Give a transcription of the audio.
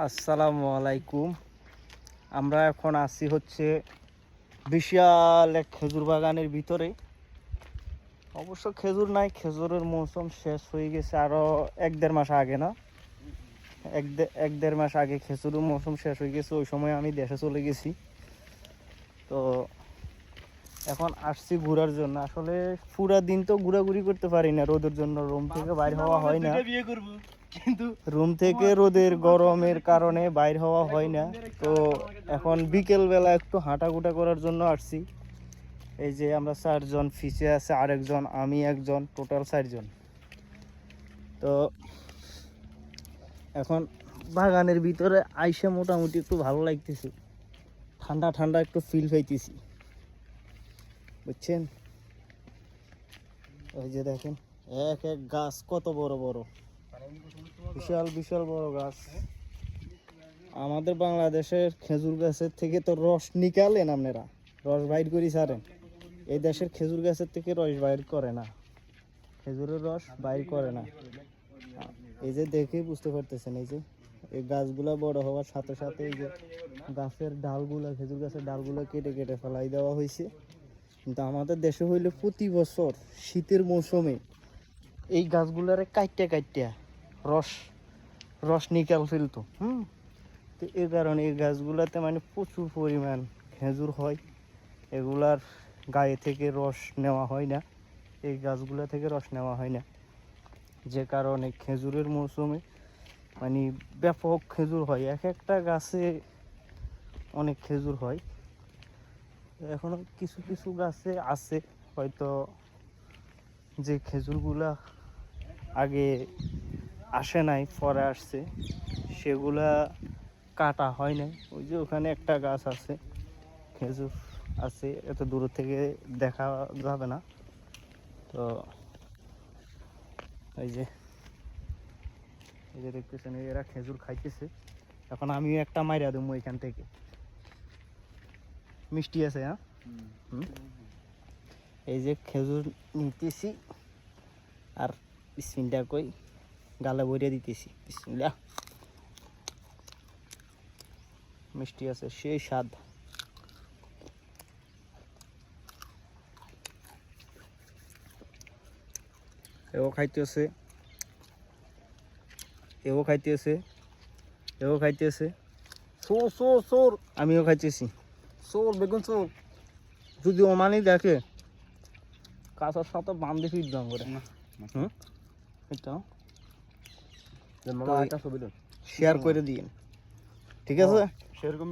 আসসালামু আলাইকুম। আমরা এখন আছি হচ্ছে বিশাল এক খেজুর বাগানের ভিতরে। অবশ্য খেজুর নাই, খেজুরের মৌসুম শেষ হয়ে গেছে আরো 1-1.5 মাস আগে, না 1-1.5 মাস আগে খেজুরের মৌসুম শেষ হয়ে গেছে। ওই সময় আমি দেশে চলে গেছি। তো এখন আসছি ঘোরার জন্য। আসলে পুরা দিন তো ঘোরাঘুরি করতে পারি না রোদের জন্য, রুম থেকে বাইর হওয়া হয় না। রুম থেকে রোদের গরমের কারণে বাইর হওয়া হয় না। তো এখন বিকেল বেলা একটু হাঁটাগুটা করার জন্য আসছি। এই যে আমরা 4 জন, ফিসে আছে আরেকজন, আমি একজন, টোটাল 4 জন। তো এখন বাগানের ভিতরে আইসে মোটামুটি একটু ভালো লাগতেছে, ঠান্ডা ঠান্ডা একটু ফিল পাইতেছি, বুঝছেন। ওই যে দেখেন এক এক গাছ কত বড় বড়, বিশাল বিশাল বড় গাছ। আমাদের বাংলাদেশের খেজুর গাছের থেকে তো রস নিকালেন আপনারা, রস বাইর করি ছাড়েন। এই দেশের খেজুর গাছের থেকে রস বাইর করে না, খেজুরের রস বাইর করে না। এই যে দেখে বুঝতে পারতেছেন, এই যে এই গাছগুলা বড় হওয়ার সাথে সাথে এই যে গাছের ডালগুলা, খেজুর গাছের ডালগুলা কেটে কেটে ফেলাই দেওয়া হয়েছে। কিন্তু আমাদের দেশে হইলে প্রতি বছর শীতের মৌসুমে এই গাছগুলারে কাইটে কাইটে রস রস নিকাল ফেলতো। তো এই কারণে এই গাছগুলাতে মানে প্রচুর পরিমাণ খেজুর হয়। এগুলার গায়ে থেকে রস নেওয়া হয় না, এই গাছগুলা থেকে রস নেওয়া হয় না, যে কারণে খেজুরের মৌসুমে মানে ব্যাপক খেজুর হয়। এক একটা গাছে অনেক খেজুর হয়। এখনো কিছু কিছু গাছে আছে হয়তো যে খেজুরগুলা আগে আসে নাই, পরে আসছে, সেগুলা কাটা হয় নাই। ওই যে ওখানে একটা গাছ আছে, খেজুর আছে, এত দূর থেকে দেখা যাবে না। তো এই যে দেখতেছেন এরা খেজুর খাইতেছে। এখন আমিও একটা মাইরা দেবো এখান থেকে, মিষ্টি আছে। হ্যাঁ, এই যে খেজুর নিতেছি আর বিসমিল্লাহ কই গালে ভরে দিতেছি। বিসমিল্লাহ, মিষ্টি আছে, সেই স্বাদ। এও খাইতেছে, এও খাইতেছে, এও খাইতেছে। সোর সোর সোর, আমিও খাইতেছি। সোর বেগুন সোর, যদি ওমানি দেখে কাঁচার সাথে বাম দিয়ে ফিট দাম করে। এটা শেয়ার করে দিন, ঠিক আছে? সেরকম